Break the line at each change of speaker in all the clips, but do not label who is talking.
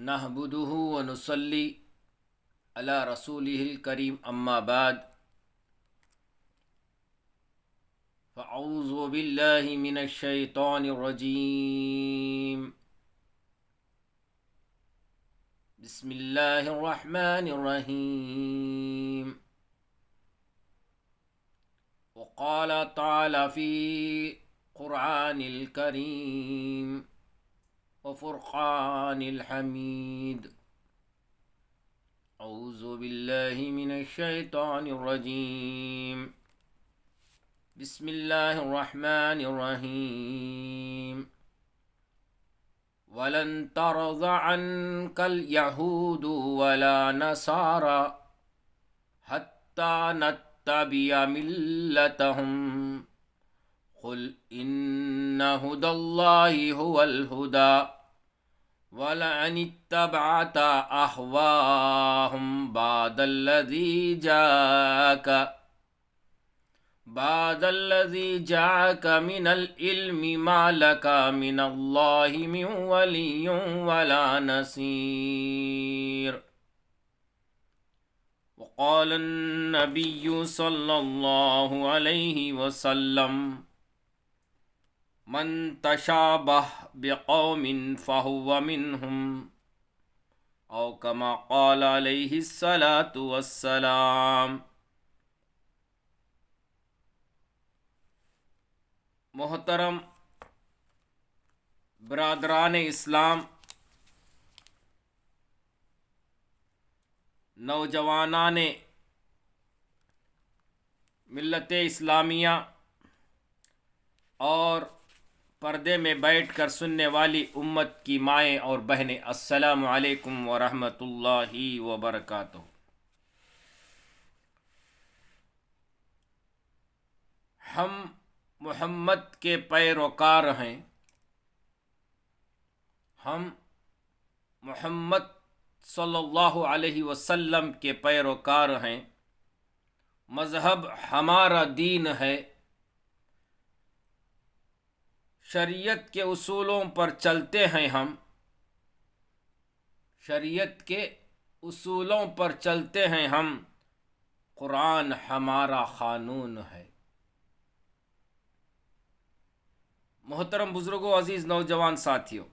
نحمده ونصلي على رسوله الكريم اما بعد فاعوذ بالله من الشيطان الرجيم بسم الله الرحمن الرحيم وقال تعالى في قرآن الكريم وفرقان الحميد أعوذ بالله من الشيطان الرجيم بسم الله الرحمن الرحيم ولن ترضى عنك اليهود ولا نصارى حتى نتبع ملتهم قل إن هدى الله هو الهدى ولئن اتبعت أهواءهم بعد الذي جاءك من العلم ما لك من الله من ولي ولا نصير وقال النبي صلى الله عليه وسلم من تشابه بقوم فهو منهم او كما قال عليه الصلاة والسلام۔ محترم برادران اسلام، نوجوانان ملت اسلامیہ اور پردے میں بیٹھ کر سننے والی امت کی مائیں اور بہنیں، السلام علیکم ورحمۃ اللہ وبرکاتہ۔ ہم محمد کے پیروکار ہیں، ہم محمد صلی اللہ علیہ وسلم کے پیروکار ہیں، مذہب ہمارا دین ہے، شریعت کے اصولوں پر چلتے ہیں، ہم شریعت کے اصولوں پر چلتے ہیں، ہم قرآن ہمارا قانون ہے۔ محترم بزرگوں، عزیز نوجوان ساتھیوں،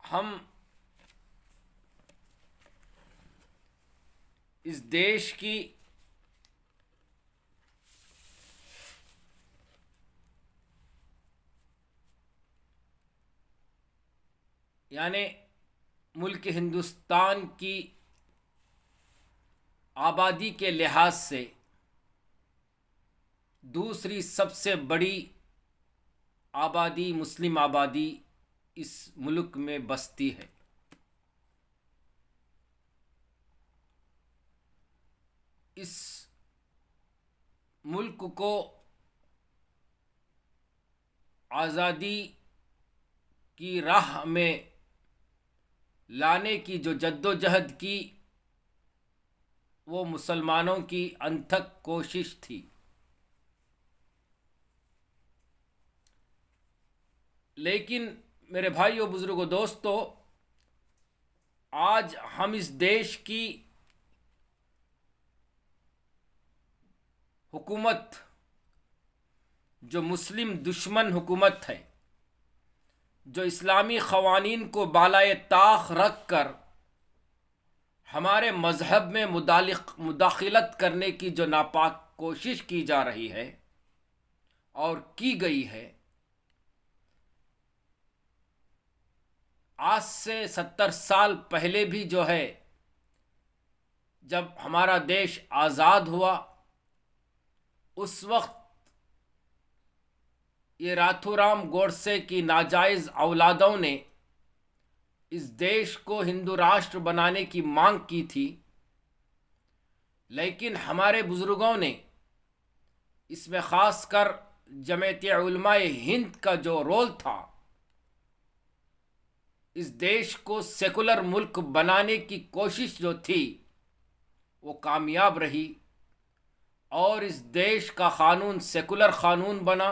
ہم اس دیش کی یعنی ملک ہندوستان کی آبادی کے لحاظ سے دوسری سب سے بڑی آبادی، مسلم آبادی اس ملک میں بستی ہے۔ اس ملک کو آزادی کی راہ میں لانے کی جو جدوجہد کی، وہ مسلمانوں کی انتھک کوشش تھی، لیکن میرے بھائیوں، بزرگوں، دوستو، آج ہم اس دیش کی حکومت، جو مسلم دشمن حکومت ہے، جو اسلامی قوانین کو بالائے طاق رکھ کر ہمارے مذہب میں مداخلت کرنے کی جو ناپاک کوشش کی جا رہی ہے اور کی گئی ہے، آج سے 70 سال پہلے بھی جو ہے، جب ہمارا دیش آزاد ہوا، اس وقت یہ راتھو رام گوڈسے کی ناجائز اولادوں نے اس دیش کو ہندو راشٹر بنانے کی مانگ کی تھی، لیکن ہمارے بزرگوں نے اس میں خاص کر جمعیت علماء ہند کا جو رول تھا، اس دیش کو سیکولر ملک بنانے کی کوشش جو تھی وہ کامیاب رہی، اور اس دیش کا قانون سیکولر قانون بنا،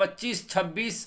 25, 26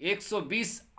120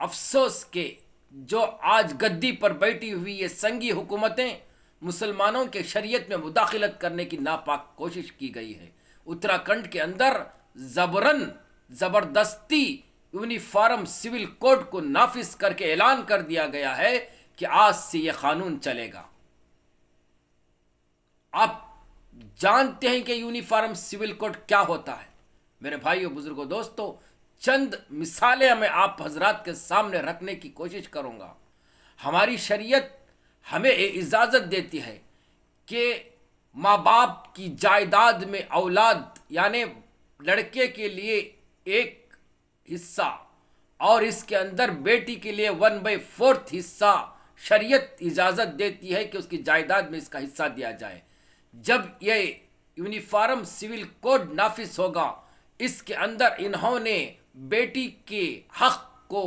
افسوس کہ جو آج گدی پر بیٹھی ہوئی یہ سنگی حکومتیں مسلمانوں کے شریعت میں مداخلت کرنے کی ناپاک کوشش کی گئی ہے۔ اتراکھنڈ کے اندر زبردستی یونیفارم سول کوڈ کو نافذ کر کے اعلان کر دیا گیا ہے کہ آج سے یہ قانون چلے گا۔ آپ جانتے ہیں کہ یونیفارم سول کوڈ کیا ہوتا ہے؟ میرے بھائیوں، بزرگوں، دوستوں، چند مثالیں میں آپ حضرات کے سامنے رکھنے کی کوشش کروں گا۔ ہماری شریعت ہمیں اجازت دیتی ہے کہ ماں باپ کی جائیداد میں اولاد یعنی لڑکے کے لیے ایک حصہ اور اس کے اندر بیٹی کے لیے 1/4 حصہ شریعت اجازت دیتی ہے کہ اس کی جائیداد میں اس کا حصہ دیا جائے۔ جب یہ یونیفارم سول کوڈ نافذ ہوگا، اس کے اندر انہوں نے بیٹی کے حق کو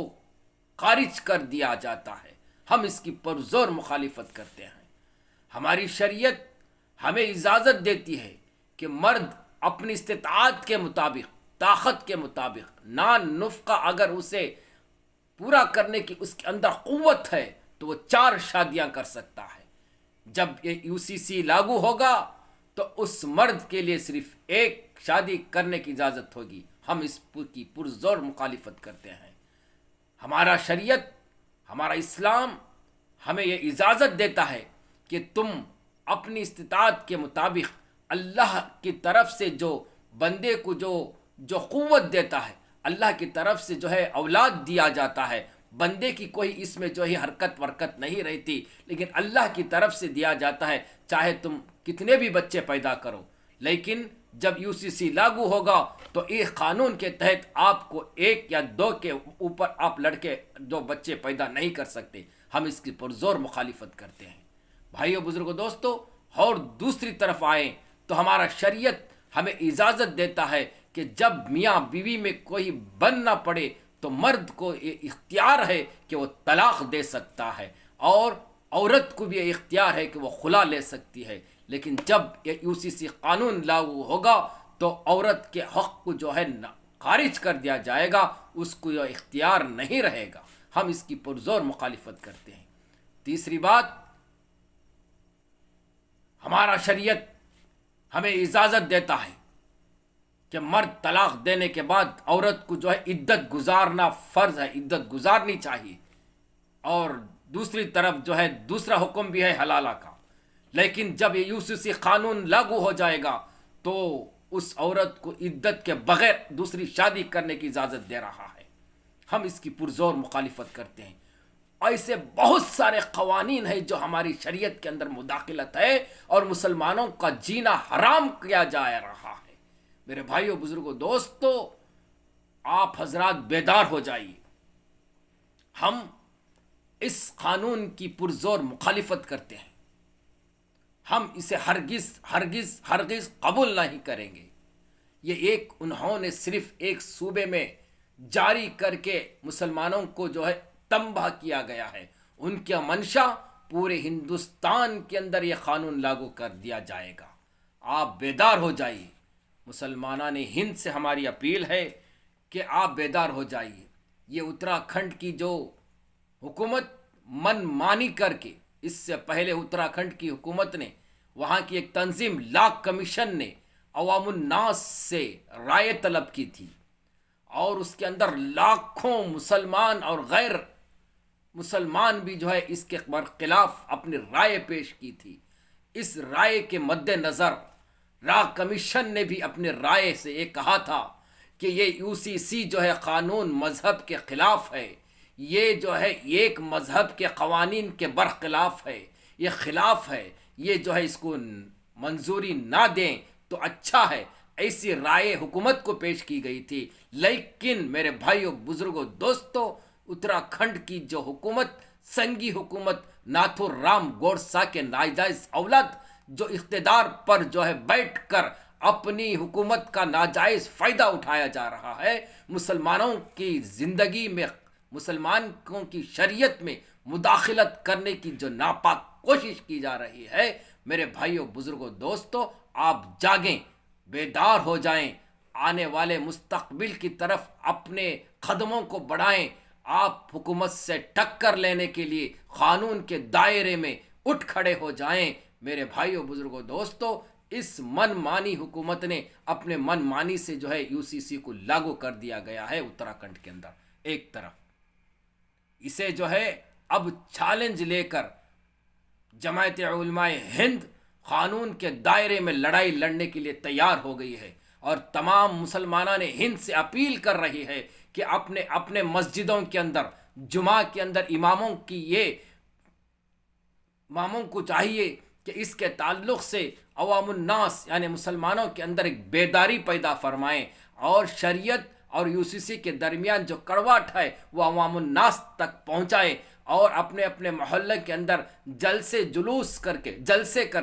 خارج کر دیا جاتا ہے۔ ہم اس کی پرزور مخالفت کرتے ہیں۔ ہماری شریعت ہمیں اجازت دیتی ہے کہ مرد اپنی استطاعت کے مطابق، طاقت کے مطابق، نفقہ اگر اسے پورا کرنے کی اس کے اندر قوت ہے تو وہ 4 شادیاں کر سکتا ہے۔ جب یہ UCC لاگو ہوگا تو اس مرد کے لیے صرف ایک شادی کرنے کی اجازت ہوگی۔ ہم اس کی پرزور مخالفت کرتے ہیں۔ ہمارا شریعت، ہمارا اسلام ہمیں یہ اجازت دیتا ہے کہ تم اپنی استطاعت کے مطابق اللہ کی طرف سے جو بندے کو جو قوت دیتا ہے، اللہ کی طرف سے جو ہے اولاد دیا جاتا ہے، بندے کی کوئی اس میں جو ہے حرکت ورکت نہیں رہتی، لیکن اللہ کی طرف سے دیا جاتا ہے۔ چاہے تم کتنے بھی بچے پیدا کرو، لیکن جب UCC لاگو ہوگا تو ایک قانون کے تحت آپ کو 1 یا 2 کے اوپر آپ لڑکے 2 بچے پیدا نہیں کر سکتے۔ ہم اس کی پرزور مخالفت کرتے ہیں۔ بھائیو، بزرگوں، دوستو، اور دوسری طرف آئیں تو ہمارا شریعت ہمیں اجازت دیتا ہے کہ جب میاں بیوی میں کوئی بن نہ پڑے تو مرد کو یہ اختیار ہے کہ وہ طلاق دے سکتا ہے، اور عورت کو بھی یہ اختیار ہے کہ وہ خلا لے سکتی ہے۔ لیکن جب یہ UCC قانون لاگو ہوگا تو عورت کے حق کو جو ہے خارج کر دیا جائے گا، اس کو یہ اختیار نہیں رہے گا۔ ہم اس کی پرزور مخالفت کرتے ہیں۔ تیسری بات، ہمارا شریعت ہمیں اجازت دیتا ہے کہ مرد طلاق دینے کے بعد عورت کو جو ہے عدت گزارنا فرض ہے، عدت گزارنی چاہیے۔ اور دوسری طرف جو ہے دوسرا حکم بھی ہے حلالہ کا۔ لیکن جب یہ UCC قانون لاگو ہو جائے گا تو اس عورت کو عدت کے بغیر دوسری شادی کرنے کی اجازت دے رہا ہے۔ ہم اس کی پرزور مخالفت کرتے ہیں۔ ایسے بہت سارے قوانین ہیں جو ہماری شریعت کے اندر مداخلت ہے اور مسلمانوں کا جینا حرام کیا جا رہا ہے۔ میرے بھائیوں، بزرگوں، دوستو، آپ حضرات بیدار ہو جائیے۔ ہم اس قانون کی پرزور مخالفت کرتے ہیں۔ ہم اسے ہرگز ہرگز ہرگز قبول نہیں کریں گے۔ یہ انہوں نے صرف ایک صوبے میں جاری کر کے مسلمانوں کو جو ہے تنبیہ کیا گیا ہے۔ ان کی منشا پورے ہندوستان کے اندر یہ قانون لاگو کر دیا جائے گا۔ آپ بیدار ہو جائیے۔ مسلمانان ہند سے ہماری اپیل ہے کہ آپ بیدار ہو جائیے۔ یہ اتراکھنڈ کی جو حکومت من مانی کر کے، اس سے پہلے اتراکھنڈ کی حکومت نے، وہاں کی ایک تنظیم لا کمیشن نے عوام الناس سے رائے طلب کی تھی، اور اس کے اندر لاکھوں مسلمان اور غیر مسلمان بھی جو ہے اس کے برخلاف اپنی رائے پیش کی تھی۔ اس رائے کے مد نظر لا کمیشن نے بھی اپنی رائے سے یہ کہا تھا کہ یہ UCC جو ہے قانون مذہب کے خلاف ہے، یہ جو ہے ایک مذہب کے قوانین کے برخلاف ہے، یہ خلاف ہے، یہ جو ہے اس کو منظوری نہ دیں تو اچھا ہے۔ ایسی رائے حکومت کو پیش کی گئی تھی، لیکن میرے بھائیوں، بزرگوں، دوستوں، اتراکھنڈ کی جو حکومت، سنگی حکومت، ناتھو رام گوڈسا کے ناجائز اولاد جو اقتدار پر جو ہے بیٹھ کر اپنی حکومت کا ناجائز فائدہ اٹھایا جا رہا ہے، مسلمانوں کی زندگی میں، مسلمانوں کی شریعت میں مداخلت کرنے کی جو ناپاک کوشش کی جا رہی ہے، میرے بھائیوں، بزرگوں، دوستوں، آپ جاگیں، بیدار ہو جائیں، آنے والے مستقبل کی طرف اپنے قدموں کو بڑھائیں، آپ حکومت سے ٹکر لینے کے لیے قانون کے دائرے میں اٹھ کھڑے ہو جائیں۔ میرے بھائیوں، بزرگوں، دوستوں، اس من مانی حکومت نے اپنے من مانی سے جو ہے UCC کو لاگو کر دیا گیا ہے اتراکھنڈ کے اندر ایک طرف۔ اسے جو ہے اب چیلنج لے کر جماعت علماء ہند قانون کے دائرے میں لڑائی لڑنے کے لیے تیار ہو گئی ہے، اور تمام مسلمانان ہند سے اپیل کر رہی ہے کہ اپنے اپنے مسجدوں کے اندر، جمعہ کے اندر اماموں کو چاہیے کہ اس کے تعلق سے عوام الناس یعنی مسلمانوں کے اندر ایک بیداری پیدا فرمائیں، اور شریعت اور UCC کے درمیان جو کڑواٹ ہے وہ عوام الناس تک پہنچائیں، اور اپنے اپنے محلے کے اندر جلسے کر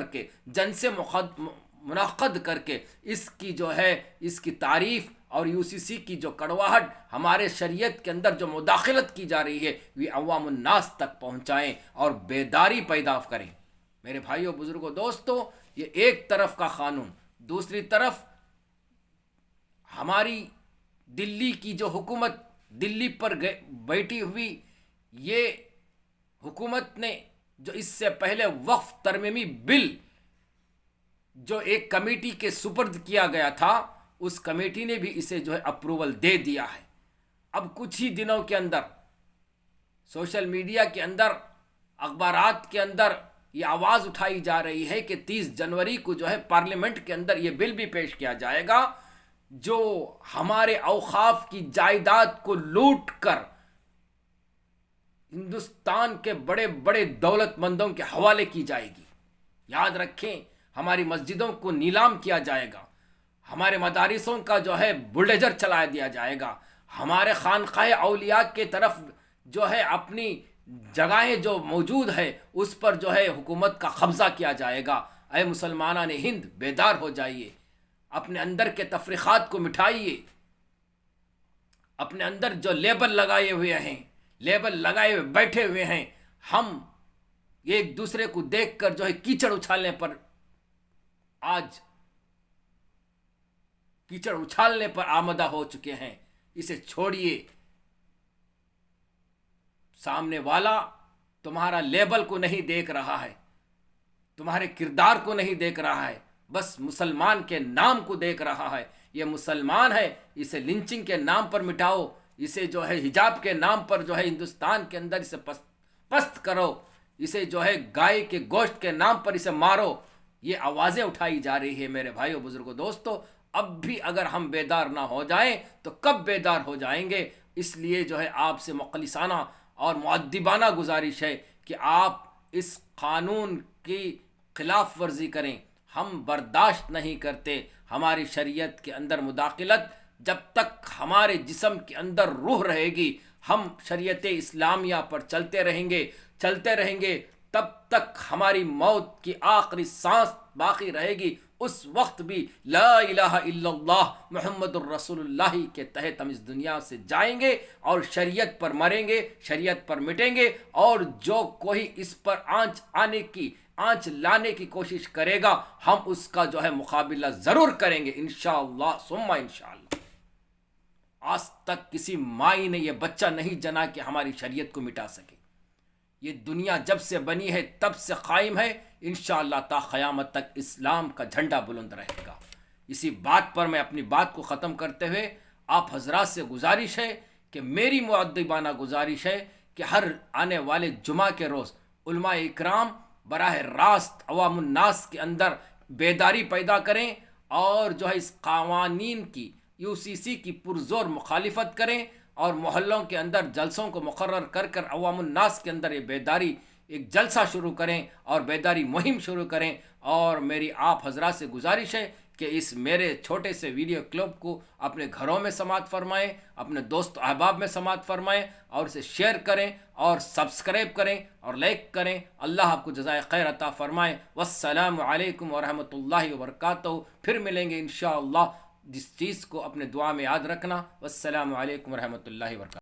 کے جلسے منعقد کر کے اس کی تعریف اور UCC کی جو کڑواہٹ ہمارے شریعت کے اندر جو مداخلت کی جا رہی ہے وہ عوام الناس تک پہنچائیں اور بیداری پیدا کریں۔ میرے بھائیوں، بزرگوں، دوستوں، یہ ایک طرف کا قانون۔ دوسری طرف ہماری دلی کی جو حکومت دلی پر بیٹھی ہوئی، یہ حکومت نے جو اس سے پہلے وقف ترمیمی بل جو ایک کمیٹی کے سپرد کیا گیا تھا، اس کمیٹی نے بھی اسے جو ہے اپروول دے دیا ہے۔ اب کچھ ہی دنوں کے اندر سوشل میڈیا کے اندر، اخبارات کے اندر یہ آواز اٹھائی جا رہی ہے کہ 30 جنوری کو جو ہے پارلیمنٹ کے اندر یہ بل بھی پیش کیا جائے گا جو ہمارے اوقاف کی جائیداد کو لوٹ کر ہندوستان کے بڑے بڑے دولت مندوں کے حوالے کی جائے گی۔ یاد رکھیں، ہماری مسجدوں کو نیلام کیا جائے گا، ہمارے مدارسوں کا جو ہے بلڈوزر چلا دیا جائے گا، ہمارے خانقاہ اولیاء کے طرف جو ہے اپنی جگہیں جو موجود ہے اس پر جو ہے حکومت کا قبضہ کیا جائے گا۔ اے مسلمانان ہند، بیدار ہو جائیے، اپنے اندر کے تفریقات کو مٹائیے، اپنے اندر جو لیبل لگائے ہوئے بیٹھے ہوئے ہیں، ہم ایک دوسرے کو دیکھ کر جو ہے کیچڑ اچھالنے پر آمادہ ہو چکے ہیں۔ اسے چھوڑیے، سامنے والا تمہارا لیبل کو نہیں دیکھ رہا ہے، تمہارے کردار کو نہیں دیکھ رہا ہے، بس مسلمان کے نام کو دیکھ رہا ہے۔ یہ مسلمان ہے، اسے لنچنگ کے نام پر مٹاؤ، اسے جو ہے حجاب کے نام پر جو ہے ہندوستان کے اندر اسے پست کرو، اسے جو ہے گائے کے گوشت کے نام پر اسے مارو۔ یہ آوازیں اٹھائی جا رہی ہے میرے بھائیوں، بزرگوں، دوستوں۔ اب بھی اگر ہم بیدار نہ ہو جائیں تو کب بیدار ہو جائیں گے؟ اس لیے جو ہے آپ سے مخلصانہ اور مؤدبانہ گزارش ہے کہ آپ اس قانون کی خلاف ورزی کریں۔ ہم برداشت نہیں کرتے ہماری شریعت کے اندر مداخلت۔ جب تک ہمارے جسم کے اندر روح رہے گی، ہم شریعت اسلامیہ پر چلتے رہیں گے، تب تک ہماری موت کی آخری سانس باقی رہے گی۔ اس وقت بھی لا الہ الا اللہ محمد الرسول اللہ کے تحت ہم اس دنیا سے جائیں گے اور شریعت پر مریں گے، شریعت پر مٹیں گے، اور جو کوئی اس پر آنچ لانے کی کوشش کرے گا، ہم اس کا جو ہے مقابلہ ضرور کریں گے، انشاءاللہ ثم انشاءاللہ۔ آج تک کسی مائی نے یہ بچہ نہیں جنا کہ ہماری شریعت کو مٹا سکے۔ یہ دنیا جب سے بنی ہے تب سے قائم ہے، انشاءاللہ تا قیامت تک اسلام کا جھنڈا بلند رہے گا۔ اسی بات پر میں اپنی بات کو ختم کرتے ہوئے آپ حضرات سے گزارش ہے کہ میری مؤدبانہ گزارش ہے کہ ہر آنے والے جمعہ کے روز علماء اکرام براہ راست عوام الناس کے اندر بیداری پیدا کریں، اور جو ہے اس قوانین کی UCC کی پرزور مخالفت کریں، اور محلوں کے اندر جلسوں کو مقرر کر عوام الناس کے اندر یہ بیداری ایک جلسہ شروع کریں اور بیداری مہم شروع کریں۔ اور میری آپ حضرات سے گزارش ہے کہ اس میرے چھوٹے سے ویڈیو کلپ کو اپنے گھروں میں سماعت فرمائیں، اپنے دوست احباب میں سماعت فرمائیں، اور اسے شیئر کریں اور سبسکرائب کریں اور لائک کریں۔ اللہ آپ کو جزائے خیر عطا فرمائے۔ والسلام علیکم ورحمۃ اللہ وبرکاتہ۔ پھر ملیں گے انشاءاللہ۔ جس چیز کو اپنے دعا میں یاد رکھنا۔ والسلام علیکم ورحمۃ اللہ وبرکاتہ۔